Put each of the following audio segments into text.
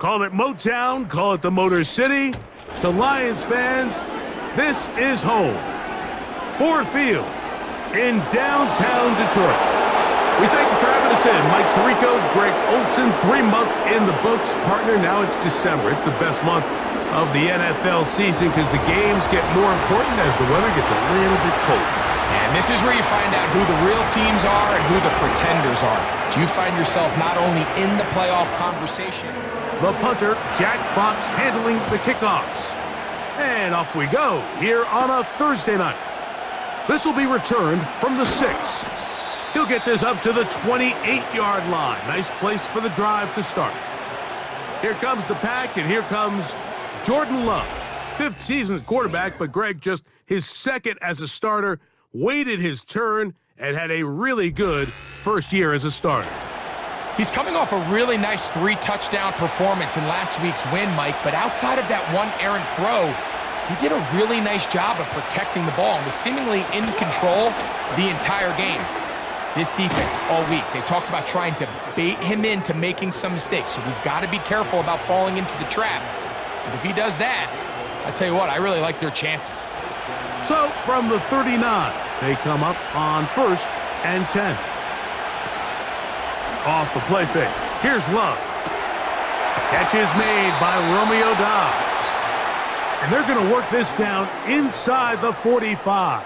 Call it Motown, call it the Motor City. To Lions fans, this is home. Ford Field in downtown Detroit. We thank you for having us in. Mike Tirico, Greg Olson, 3 months in the books. Partner, now it's December. It's the best month of the NFL season because the games get more important as the weather gets a little bit colder. And this is where you find out who the real teams are and who the pretenders are. Do you find yourself not only in the playoff conversation? The punter, Jack Fox, handling the kickoffs. And off we go here on a Thursday night. This will be returned from the 6. He'll get this up to the 28-yard line. Nice place for the drive to start. Here comes the pack, and here comes Jordan Love. 5th season at quarterback, but Greg just his 2nd as a starter, waited his turn, and had a really good first year as a starter. He's coming off a really nice 3-touchdown performance in last week's win, Mike, but outside of that one errant throw, he did a really nice job of protecting the ball and was seemingly in control the entire game. This defense all week, they talked about trying to bait him into making some mistakes, so he's got to be careful about falling into the trap. But if he does that, I tell you what, I really like their chances. So from the 39, they come up on 1st and 10. Off the play fake. Here's Love. Catch is made by Romeo Doubs. And they're going to work this down inside the 45.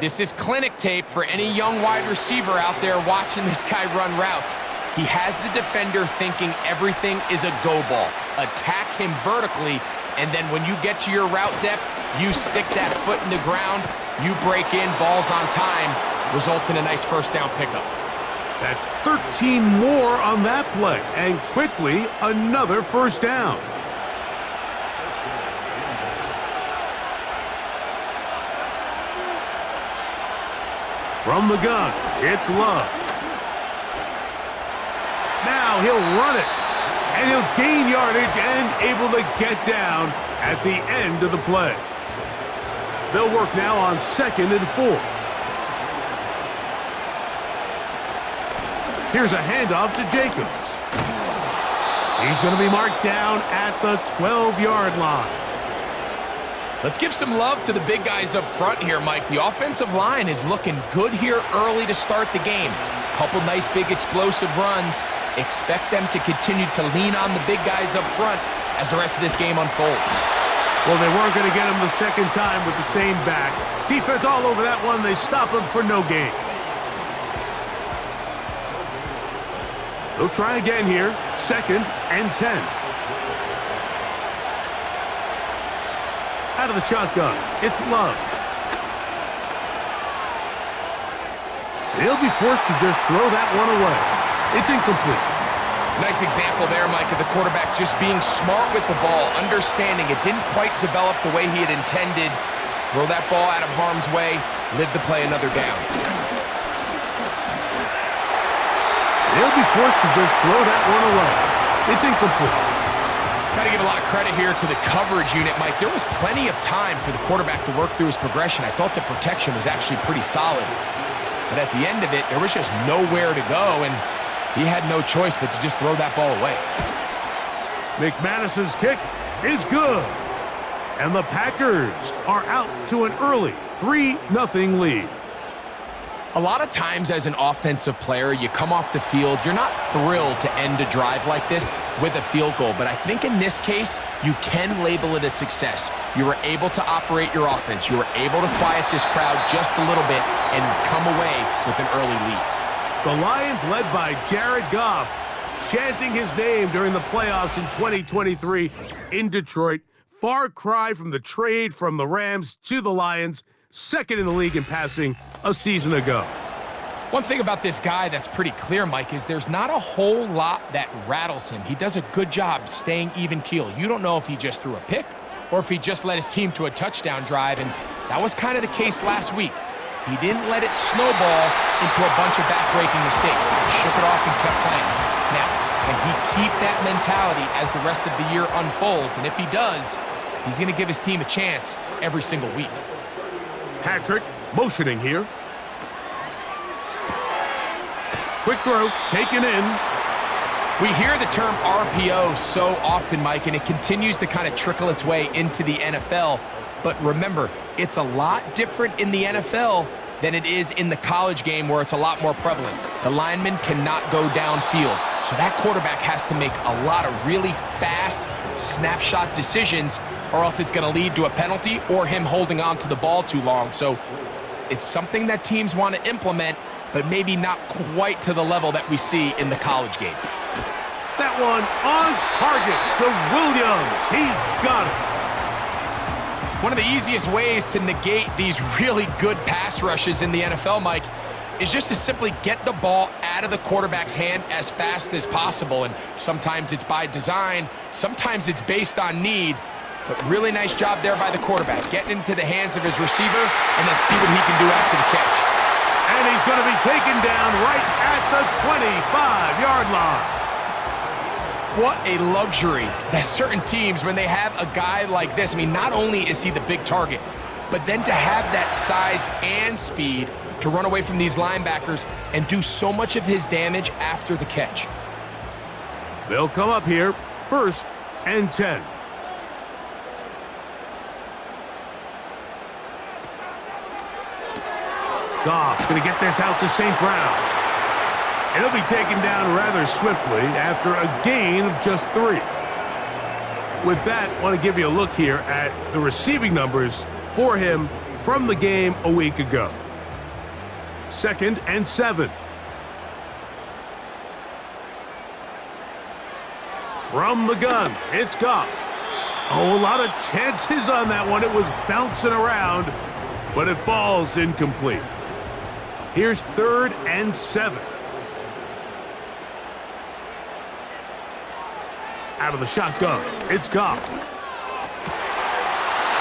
This is clinic tape for any young wide receiver out there watching this guy run routes. He has the defender thinking everything is a go ball. Attack him vertically, and then when you get to your route depth, you stick that foot in the ground, you break in, balls on time, results in a nice first down pickup. That's 13 more on that play, and quickly another first down. From the gun, it's Love. Now he'll run it, and he'll gain yardage and able to get down at the end of the play. They'll work now on 2nd and 4. Here's a handoff to Jacobs. He's going to be marked down at the 12-yard line. Let's give some love to the big guys up front here, Mike. The offensive line is looking good here early to start the game. Couple nice big explosive runs. Expect them to continue to lean on the big guys up front as the rest of this game unfolds. Well, they weren't going to get him the second time with the same back. Defense all over that one. They stop him for no gain. They'll try again here. 2nd and 10. Out of the shotgun, it's Love. He'll be forced to just throw that one away. It's incomplete. Nice example there, Mike, of the quarterback just being smart with the ball, understanding it didn't quite develop the way he had intended. Throw that ball out of harm's way, live to play another down. He'll be forced to just throw that one away. It's incomplete. Got to give a lot of credit here to the coverage unit, Mike. There was plenty of time for the quarterback to work through his progression. I thought the protection was actually pretty solid. But at the end of it, there was just nowhere to go, and he had no choice but to just throw that ball away. McManus's kick is good. And the Packers are out to an early 3-0 lead. A lot of times as an offensive player, you come off the field, you're not thrilled to end a drive like this with a field goal. But I think in this case, you can label it a success. You were able to operate your offense. You were able to quiet this crowd just a little bit and come away with an early lead. The Lions, led by Jared Goff, chanting his name during the playoffs in 2023 in Detroit. Far cry from the trade from the Rams to the Lions, 2nd in the league in passing a season ago. One thing about this guy that's pretty clear, Mike, is there's not a whole lot that rattles him. He does a good job staying even keel. You don't know if he just threw a pick or if he just led his team to a touchdown drive, and that was kind of the case last week. He didn't let it snowball into a bunch of back-breaking mistakes. He shook it off and kept playing. Now, can he keep that mentality as the rest of the year unfolds? And if he does, he's going to give his team a chance every single week. Patrick motioning here. Quick throw, taken in. We hear the term RPO so often, Mike, and it continues to kind of trickle its way into the NFL. But remember, it's a lot different in the NFL than it is in the college game where it's a lot more prevalent. The lineman cannot go downfield, so that quarterback has to make a lot of really fast snapshot decisions, or else it's going to lead to a penalty or him holding on to the ball too long. So it's something that teams want to implement, but maybe not quite to the level that we see in the college game. That one on target to Williams. He's got it. One of the easiest ways to negate these really good pass rushes in the NFL, Mike, is just to simply get the ball out of the quarterback's hand as fast as possible. And sometimes it's by design, sometimes it's based on need. But really nice job there by the quarterback, getting into the hands of his receiver and then see what he can do after the catch. And he's going to be taken down right at the 25-yard line. What a luxury that certain teams, when they have a guy like this, I mean, not only is he the big target, but then to have that size and speed to run away from these linebackers and do so much of his damage after the catch. They'll come up here, 1st and 10. Goff's going to get this out to St. Brown. And he'll be taken down rather swiftly after a gain of just 3. With that, I want to give you a look here at the receiving numbers for him from the game a week ago. 2nd and 7. From the gun, it's Goff. Oh, a lot of chances on that one. It was bouncing around, but it falls incomplete. Here's 3rd and 7. Out of the shotgun, it's Goff. To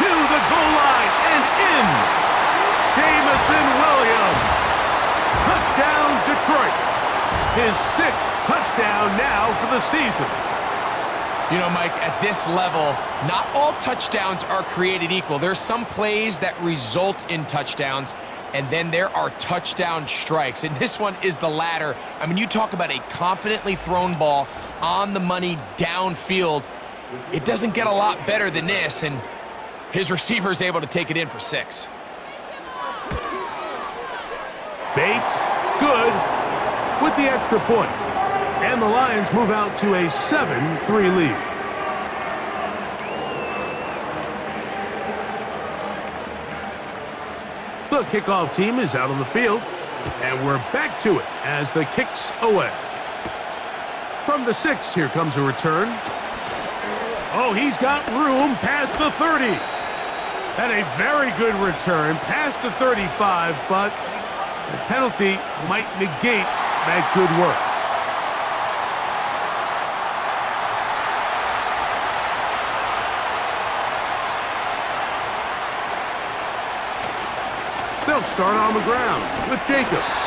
the goal line and in. Jamison Williams. Touchdown, Detroit. His 6th touchdown now for the season. You know, Mike, at this level, not all touchdowns are created equal. There's some plays that result in touchdowns, and then there are touchdown strikes, and this one is the latter. I mean, you talk about a confidently thrown ball on the money downfield. It doesn't get a lot better than this, and his receiver is able to take it in for 6. Bates, good, with the extra point. And the Lions move out to a 7-3 lead. The kickoff team is out on the field, and we're back to it as the kick's away. From the 6, here comes a return. Oh, he's got room past the 30. And a very good return past the 35, but the penalty might negate that good work. They'll start on the ground with Jacobs.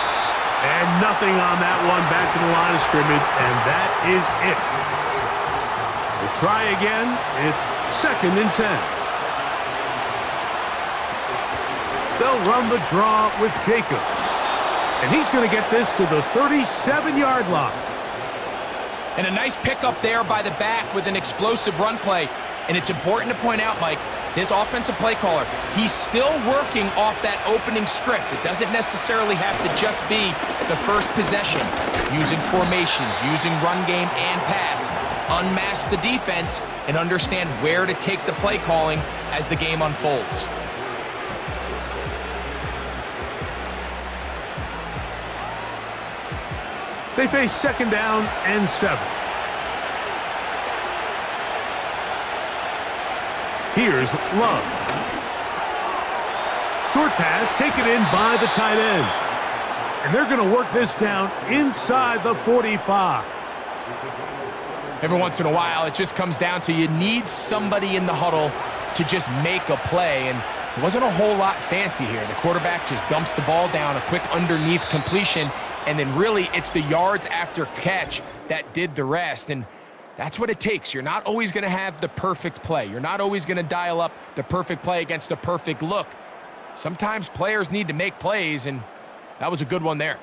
And nothing on that one, back to the line of scrimmage, and that is it. We'll try again. It's 2nd and 10. They'll run the draw with Jacobs. And he's going to get this to the 37-yard line. And a nice pickup there by the back with an explosive run play. And it's important to point out, Mike, this offensive play caller, he's still working off that opening script. It doesn't necessarily have to just be the first possession. Using formations, using run game and pass. Unmask the defense and understand where to take the play calling as the game unfolds. They face 2nd down and 7. Here's Love. Short pass taken in by the tight end. And they're going to work this down inside the 45. Every once in a while, it just comes down to you need somebody in the huddle to just make a play. And it wasn't a whole lot fancy here. The quarterback just dumps the ball down, a quick underneath completion, and then really it's the yards after catch that did the rest. And that's what it takes. You're not always going to have the perfect play. You're not always going to dial up the perfect play against the perfect look. Sometimes players need to make plays, and that was a good one there.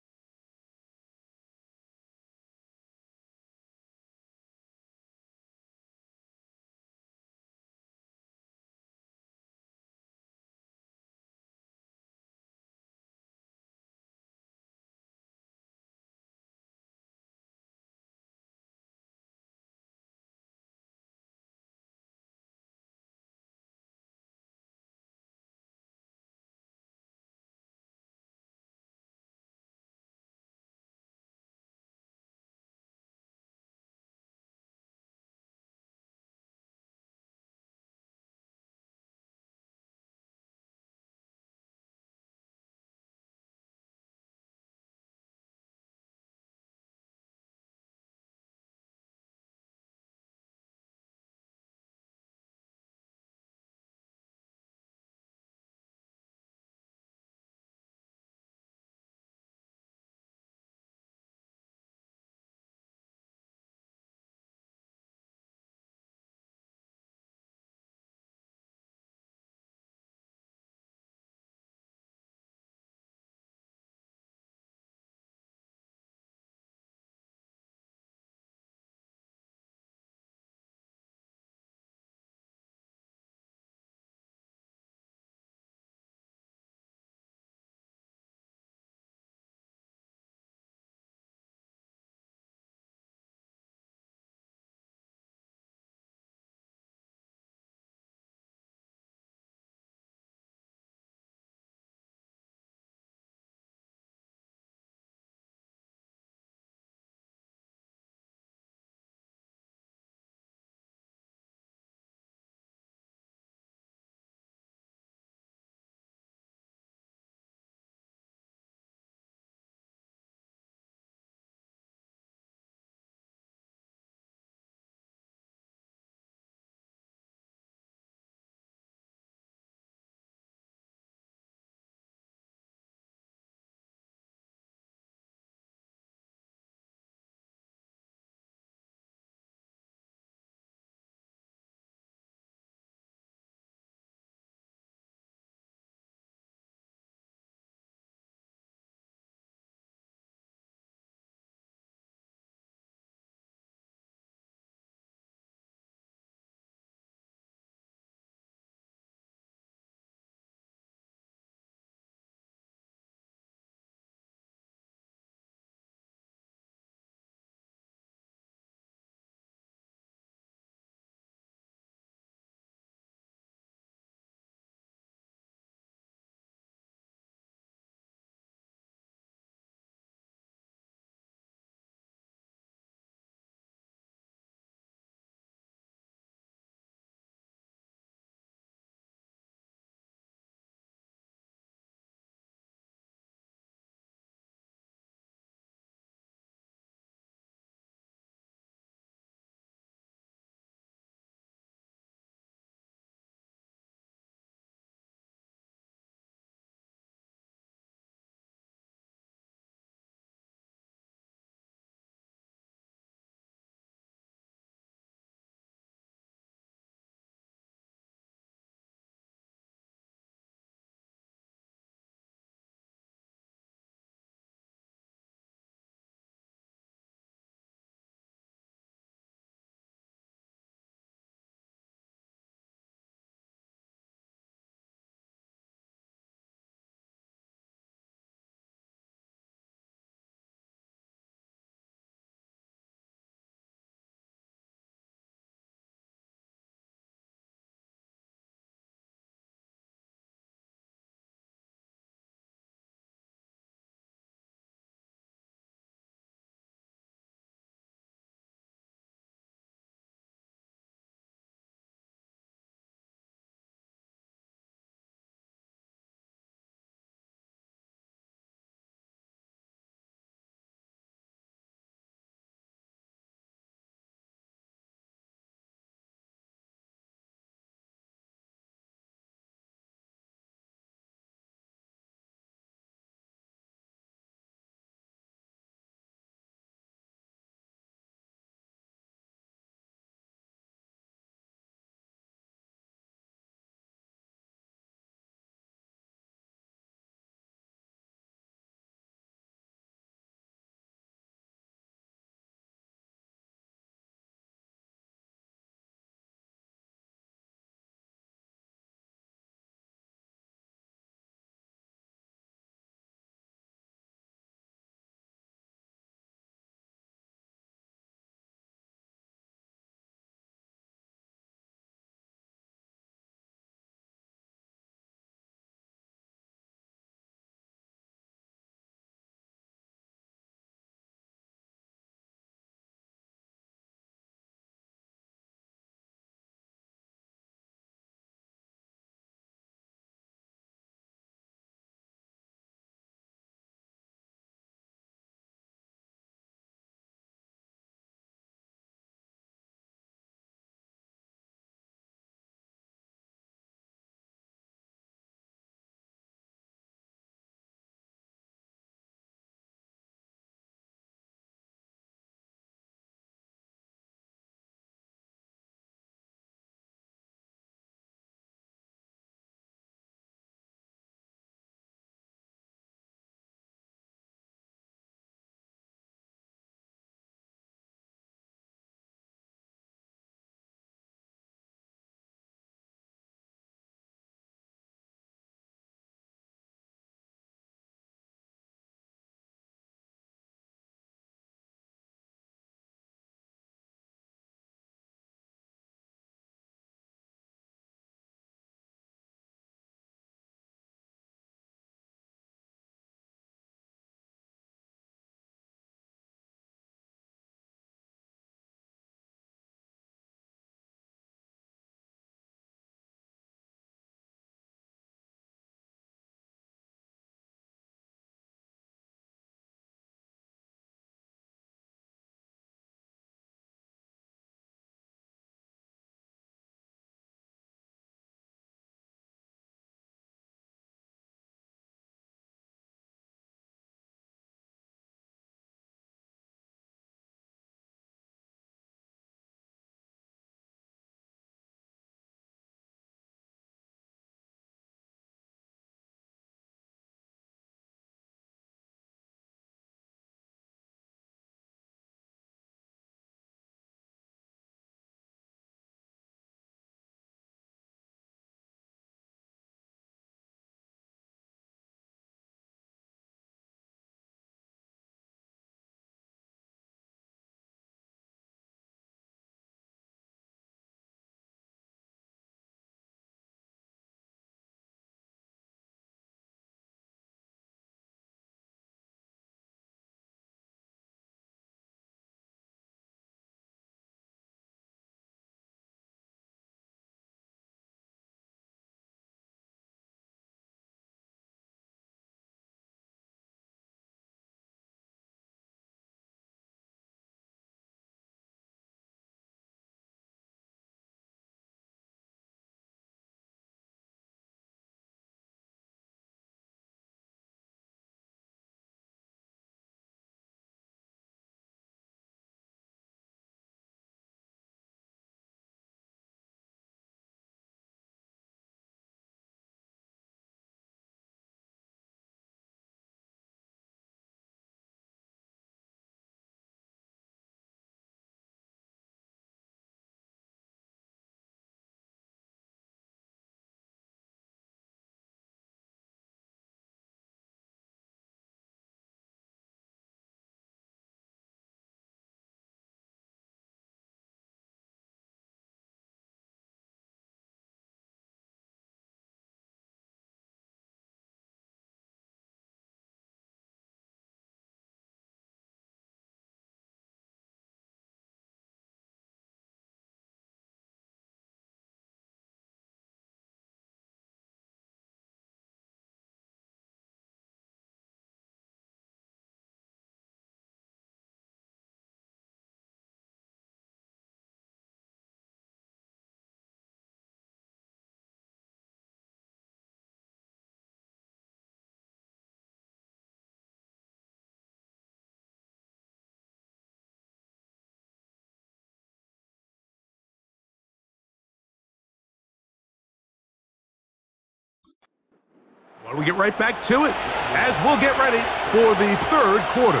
Well, we get right back to it as we'll get ready for the third quarter.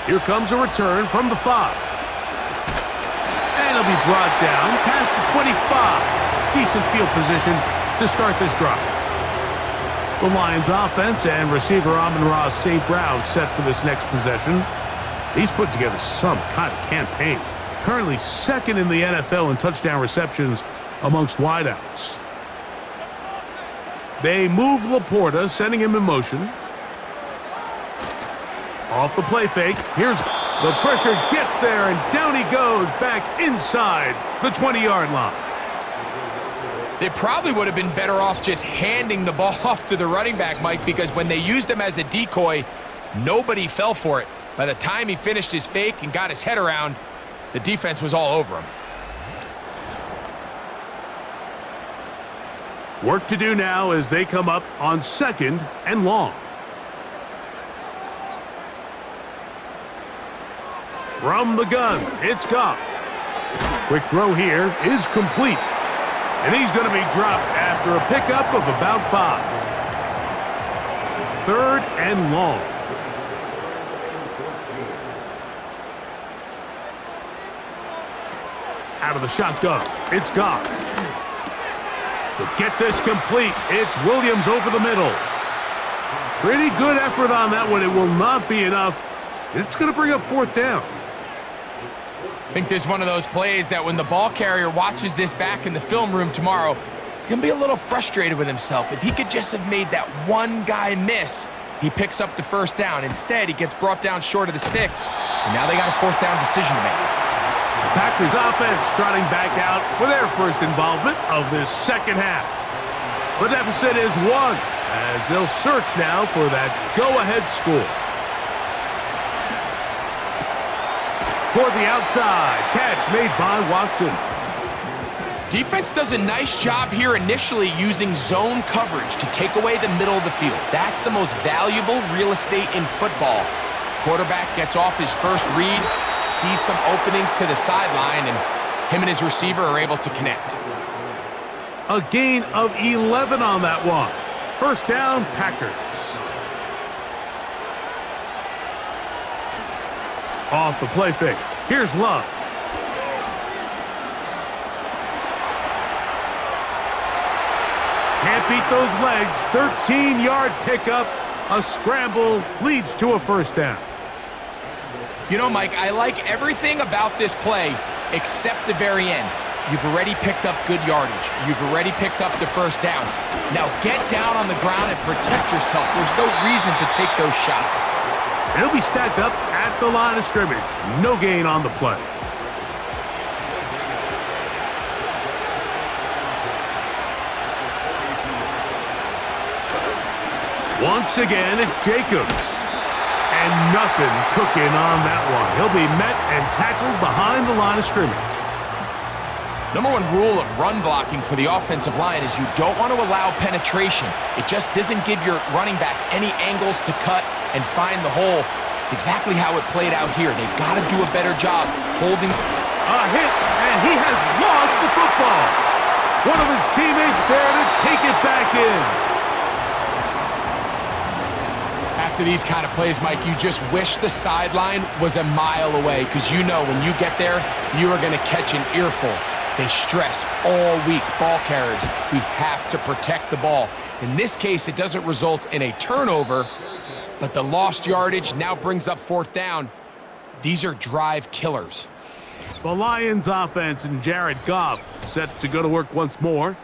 Here comes a return from the 5. And it'll be brought down past the 25. Decent field position to start this drive. The Lions offense and receiver Amon-Ra St. Brown set for this next possession. He's put together some kind of campaign. Currently second in the NFL in touchdown receptions amongst wideouts. They move Laporta, sending him in motion. Off the play fake. Here's the pressure gets there, and down he goes back inside the 20-yard line. They probably would have been better off just handing the ball off to the running back, Mike, because when they used him as a decoy, nobody fell for it. By the time he finished his fake and got his head around, the defense was all over him. Work to do now as they come up on 2nd and long. From the gun, it's Goff. Quick throw here is complete. And he's going to be dropped after a pickup of about 5. 3rd and long. Out of the shotgun, it's Goff. To get this complete, it's Williams over the middle. Pretty good effort on that one. It will not be enough. It's going to bring up 4th down. I think this is one of those plays that when the ball carrier watches this back in the film room tomorrow, he's going to be a little frustrated with himself. If he could just have made that one guy miss, he picks up the 1st down. Instead, he gets brought down short of the sticks, and now they got a 4th down decision to make. The Packers offense trotting back out for their first involvement of this second half. The deficit is 1 as they'll search now for that go-ahead score. Toward the outside, catch made by Watson. Defense does a nice job here initially using zone coverage to take away the middle of the field. That's the most valuable real estate in football. Quarterback gets off his first read, sees some openings to the sideline, and him and his receiver are able to connect. A gain of 11 on that one. 1st down, Packers. Off the play fake. Here's Love. Can't beat those legs. 13-yard pickup. A scramble leads to a 1st down. You know, Mike, I like everything about this play except the very end. You've already picked up good yardage. You've already picked up the 1st down. Now get down on the ground and protect yourself. There's no reason to take those shots. It'll be stacked up at the line of scrimmage. No gain on the play. Once again, it's Jacobs. And nothing cooking on that one. He'll be met and tackled behind the line of scrimmage. Number 1 rule of run blocking for the offensive line is you don't want to allow penetration. It just doesn't give your running back any angles to cut and find the hole. It's exactly how it played out here. They've got to do a better job holding. A hit, and he has lost the football. One of his teammates there to take it back in. After these kind of plays, Mike, you just wish the sideline was a mile away, because you know when you get there, you are going to catch an earful. They stress all week, ball carriers. We have to protect the ball. In this case, it doesn't result in a turnover, but the lost yardage now brings up 4th down. These are drive killers. The Lions offense and Jared Goff set to go to work once more.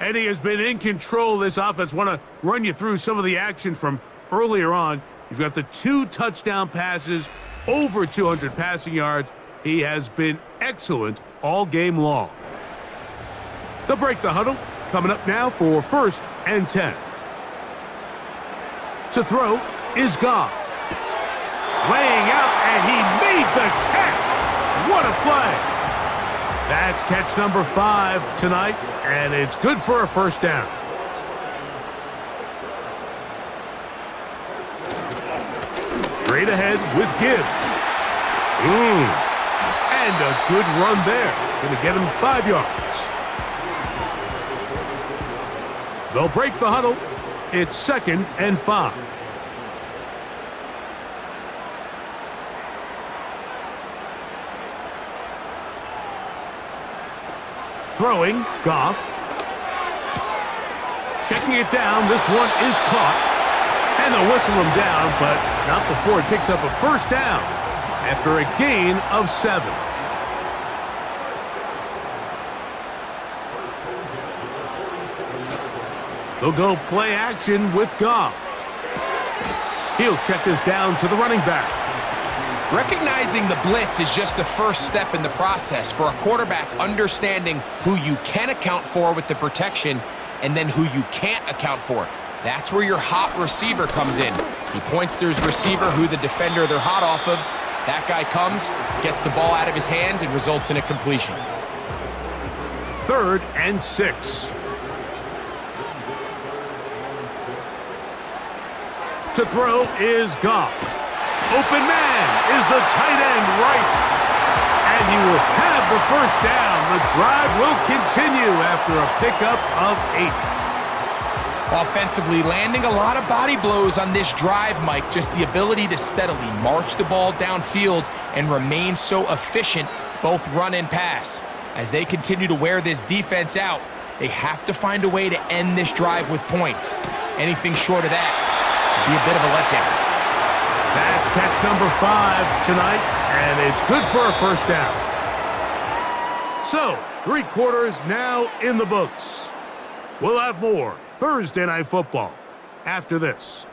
Eddie has been in control of this offense. Want to run you through some of the action from earlier on. You've got the 2 touchdown passes, over 200 passing yards. He has been excellent all game long. They'll break the huddle. Coming up now for 1st and 10. To throw is Goff. Laying out, and he made the catch. What a play. That's catch number 5 tonight, and it's good for a 1st down. Straight ahead with Gibbs. And a good run there. Going to get him 5 yards. They'll break the huddle. It's 2nd and 5. Throwing, Goff. Checking it down. This one is caught. And they'll whistle him down, but not before he picks up a first down after a gain of 7. They'll go play action with Goff. He'll check this down to the running back. Recognizing the blitz is just the first step in the process for a quarterback understanding who you can account for with the protection and then who you can't account for. That's where your hot receiver comes in. He points to his receiver who the defender they're hot off of. That guy comes, gets the ball out of his hand, and results in a completion. 3rd and 6. To throw is Goff. Open man is the tight end right. And he will have the first down. The drive will continue after a pickup of 8. Offensively, landing a lot of body blows on this drive, Mike. Just the ability to steadily march the ball downfield and remain so efficient, both run and pass. As they continue to wear this defense out, they have to find a way to end this drive with points. Anything short of that would be a bit of a letdown. That's catch number 5 tonight, and it's good for a first down. So, 3 quarters now in the books. We'll have more Thursday Night Football after this.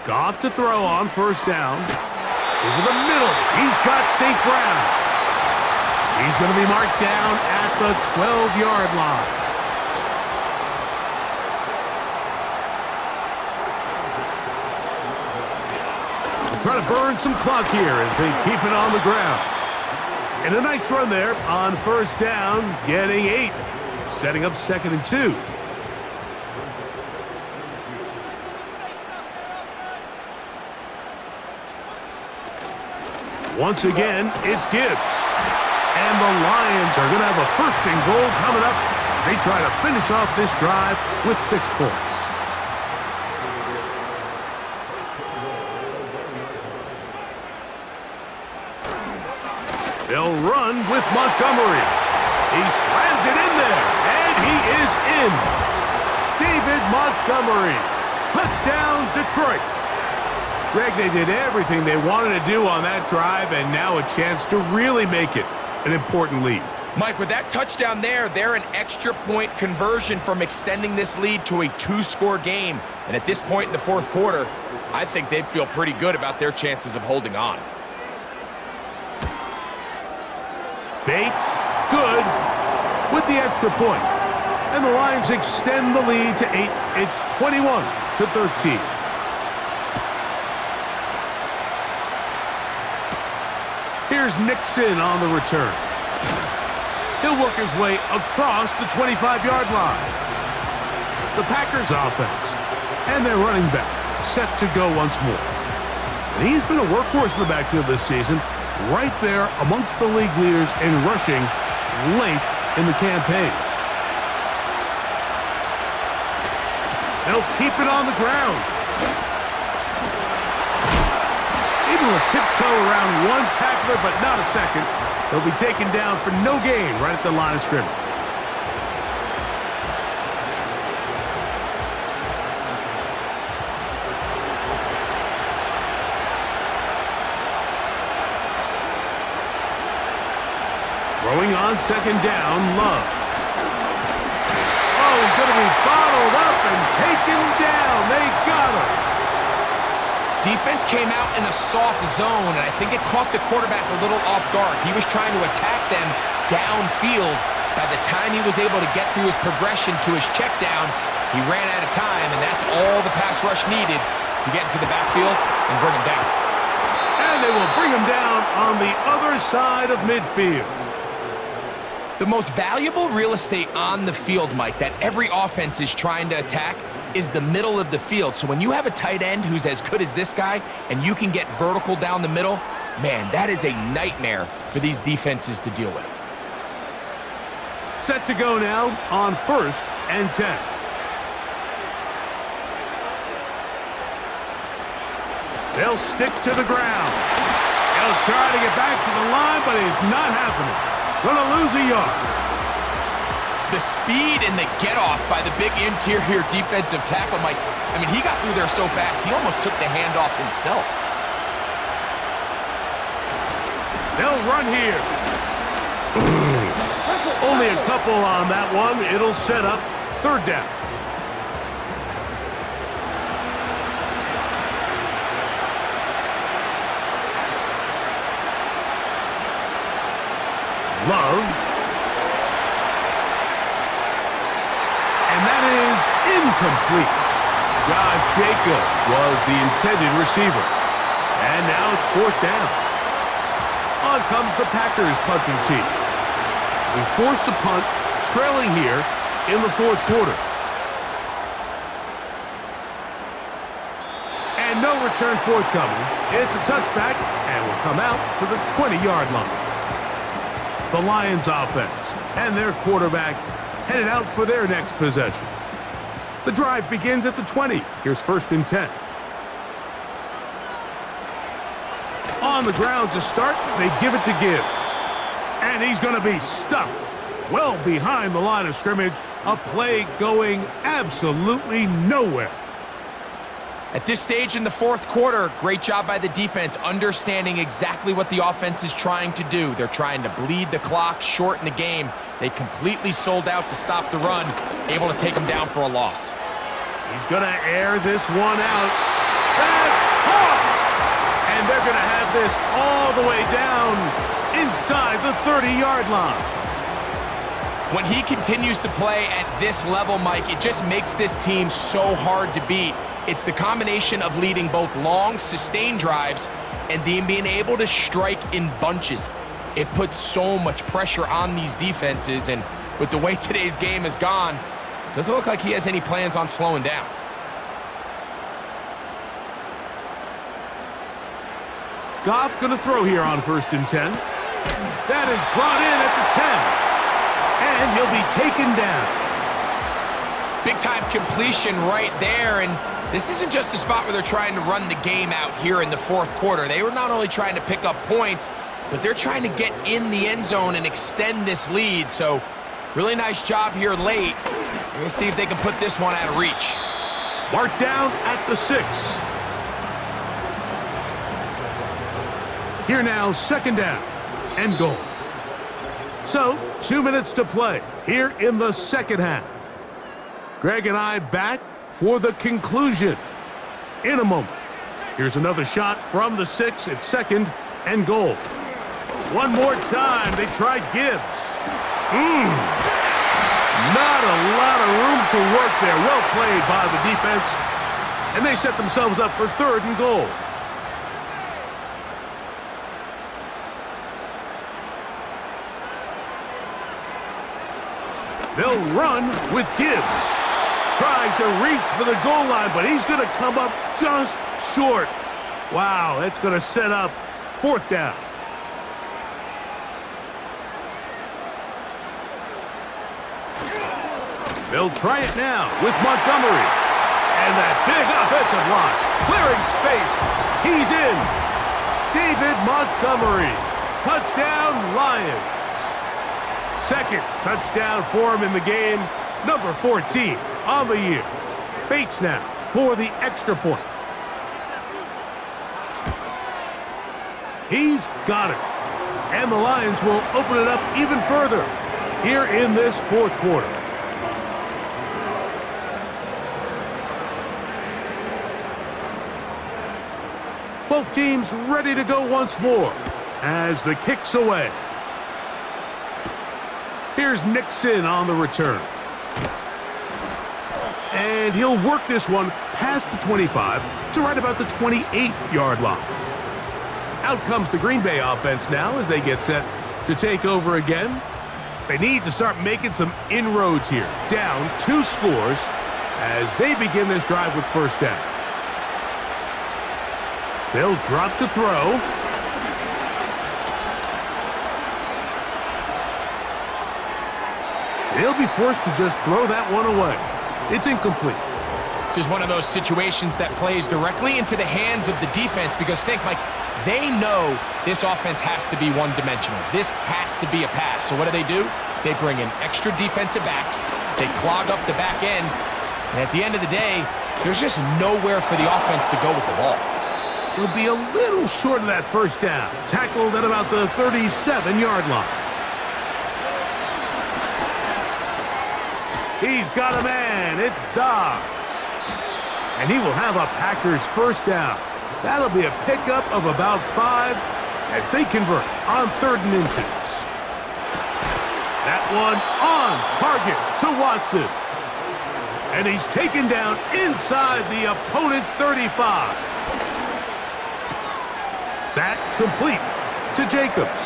Goff to throw on first down. Over the middle, he's got St. Brown. He's going to be marked down at the 12-yard line. They'll try to burn some clock here as they keep it on the ground. And a nice run there on first down, getting 8. Setting up 2nd and 2. Once again, it's Gibbs. And the Lions are going to have a 1st and goal coming up. They try to finish off this drive with 6 points. They'll run with Montgomery. He slams it in there, and he is in. David Montgomery. Touchdown, Detroit. Greg, they did everything they wanted to do on that drive, and now a chance to really make it an important lead. Mike, with that touchdown there, they're an extra point conversion from extending this lead to a 2-score game. And at this point in the 4th quarter, I think they'd feel pretty good about their chances of holding on. Bates, good, with the extra point. And the Lions extend the lead to 8. It's 21-13. Here's Nixon on the return. He'll work his way across the 25-yard line. The Packers offense and their running back set to go once more. And he's been a workhorse in the backfield this season, right there amongst the league leaders in rushing late in the campaign. They'll keep it on the ground. Able to tiptoe around one tackler, but not a second. He'll be taken down for no gain right at the line of scrimmage. Throwing on 2nd down, Love. Oh, he's going to be bottled up and taken down. They got him. Defense came out in a soft zone, and I think it caught the quarterback a little off guard. He was trying to attack them downfield. By the time he was able to get through his progression to his check down, he ran out of time, and that's all the pass rush needed to get into the backfield and bring him down. And they will bring him down on the other side of midfield. The most valuable real estate on the field, Mike, that every offense is trying to attack is the middle of the field. So when you have a tight end who's as good as this guy and you can get vertical down the middle, man, that is a nightmare for these defenses to deal with. Set to go now on 1st and 10. They'll stick to the ground. They'll try to get back to the line, but it's not happening. Gonna lose a yard. The speed and the get-off by the big interior defensive tackle, Mike, I mean, he got through there so fast, he almost took the handoff himself. They'll run here. Only a couple on that one. It'll set up 3rd down. Love. And that is incomplete. Josh Jacobs was the intended receiver. And now it's 4th down. On comes the Packers punting team. We forced a punt, trailing here in the 4th quarter. And no return forthcoming. It's a touchback and will come out to the 20-yard line. The Lions offense and their quarterback headed out for their next possession. The drive begins at the 20. Here's 1st and 10. On the ground to start, they give it to Gibbs. And he's going to be stuck well behind the line of scrimmage. A play going absolutely nowhere. At this stage in the 4th quarter, great job by the defense, understanding exactly what the offense is trying to do. They're trying to bleed the clock, shorten the game. They completely sold out to stop the run, able to take them down for a loss. He's going to air this one out. That's caught! And they're going to have this all the way down inside the 30-yard line. When he continues to play at this level, Mike, it just makes this team so hard to beat. It's the combination of leading both long, sustained drives and then being able to strike in bunches. It puts so much pressure on these defenses, and with the way today's game has gone, doesn't look like he has any plans on slowing down. Goff going to throw here on 1st and 10. That is brought in at the 10. And he'll be taken down. Big-time completion right there, and this isn't just a spot where they're trying to run the game out here in the 4th quarter. They were not only trying to pick up points, but they're trying to get in the end zone and extend this lead. So really nice job here late. We're going to see if they can put this one out of reach. Marked down at the 6. Here now, 2nd down and goal. So 2 minutes to play here in the 2nd half. Greg and I back for the conclusion in a moment. Here's another shot from the 6 at 2nd and goal. One more time, they tried Gibbs. Not a lot of room to work there. Well played by the defense. And they set themselves up for 3rd and goal. They'll run with Gibbs. Trying to reach for the goal line, but he's going to come up just short. Wow, that's going to set up 4th down. They'll try it now with Montgomery. And that big offensive line, clearing space. He's in. David Montgomery. Touchdown, Lions. 2nd touchdown for him in the game. Number 14 on the year. Bates now for the extra point. He's got it. And the Lions will open it up even further here in this 4th quarter. Both teams ready to go once more as the kick's away. Here's Nixon on the return. And he'll work this one past the 25 to right about the 28-yard line. Out comes the Green Bay offense now as they get set to take over again. They need to start making some inroads here. Down 2 scores as they begin this drive with first down. They'll drop to throw. They'll be forced to just throw that one away. It's incomplete. This is one of those situations that plays directly into the hands of the defense because think, Mike, they know this offense has to be one-dimensional. This has to be a pass. So what do? They bring in extra defensive backs. They clog up the back end. And at the end of the day, there's just nowhere for the offense to go with the ball. He'll be a little short of that first down. Tackled at about the 37-yard line. He's got a man. It's Dobbs. And he will have a Packers first down. That'll be a pickup of about 5 as they convert on 3rd and inches. That one on target to Watson. And he's taken down inside the opponent's 35. That complete to Jacobs.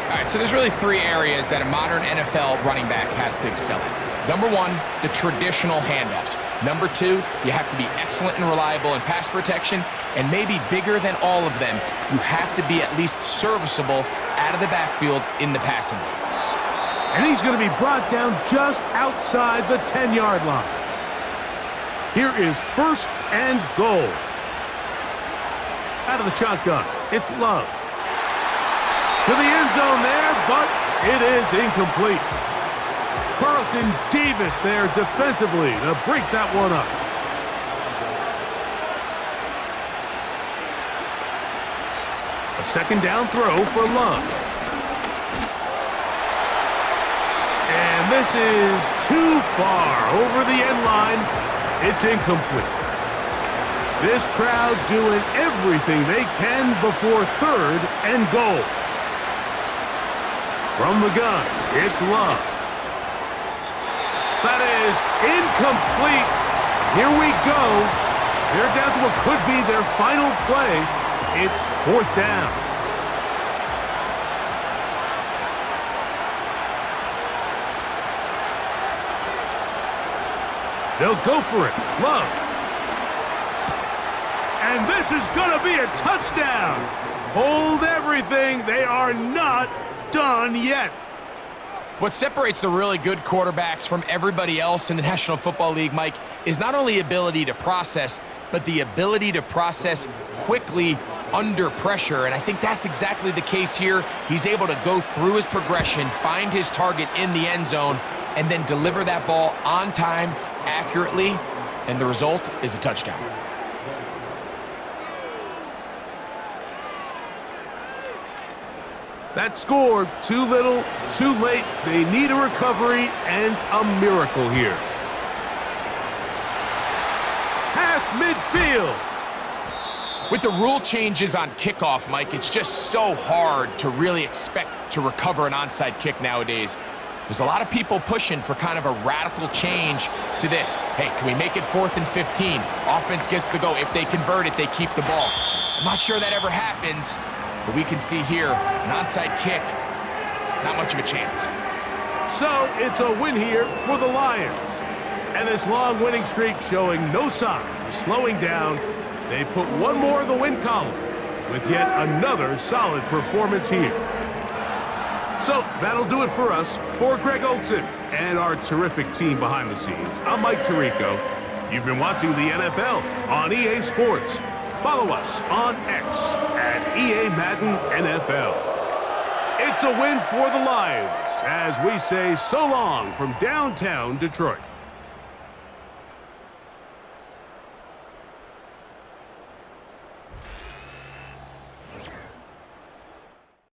All right, so there's really 3 areas that a modern NFL running back has to excel at. Number 1, the traditional handoffs. Number 2, you have to be excellent and reliable in pass protection. And maybe bigger than all of them, you have to be at least serviceable out of the backfield in the passing game. And he's going to be brought down just outside the 10-yard line. Here is 1st and goal. Out of the shotgun, it's Love. To the end zone there, but it is incomplete. Carlton Davis there defensively to break that one up. A 2nd down throw for Love. And this is too far over the end line. It's incomplete. This crowd doing everything they can before 3rd and goal. From the gun, it's Love. That is incomplete. Here we go. They're down to what could be their final play. It's 4th down. They'll go for it. Love. And this is going to be a touchdown. Hold everything. They are not done yet. What separates the really good quarterbacks from everybody else in the National Football League, Mike, is not only ability to process, but the ability to process quickly under pressure. And I think that's exactly the case here. He's able to go through his progression, find his target in the end zone, and then deliver that ball on time, accurately, and the result is a touchdown. That score, too little, too late. They need a recovery and a miracle here. Past midfield. With the rule changes on kickoff, Mike, it's just so hard to really expect to recover an onside kick nowadays. There's a lot of people pushing for kind of a radical change to this. Hey, can we make it 4th and 15? Offense gets the go. If they convert it, they keep the ball. I'm not sure that ever happens. But we can see here, an onside kick, not much of a chance. So it's a win here for the Lions. And this long winning streak showing no signs of slowing down. They put one more in the win column with yet another solid performance here. So that'll do it for us. For Greg Olson and our terrific team behind the scenes, I'm Mike Tirico. You've been watching the NFL on EA Sports. Follow us on X at EA Madden NFL. It's a win for the Lions as we say so long from downtown Detroit.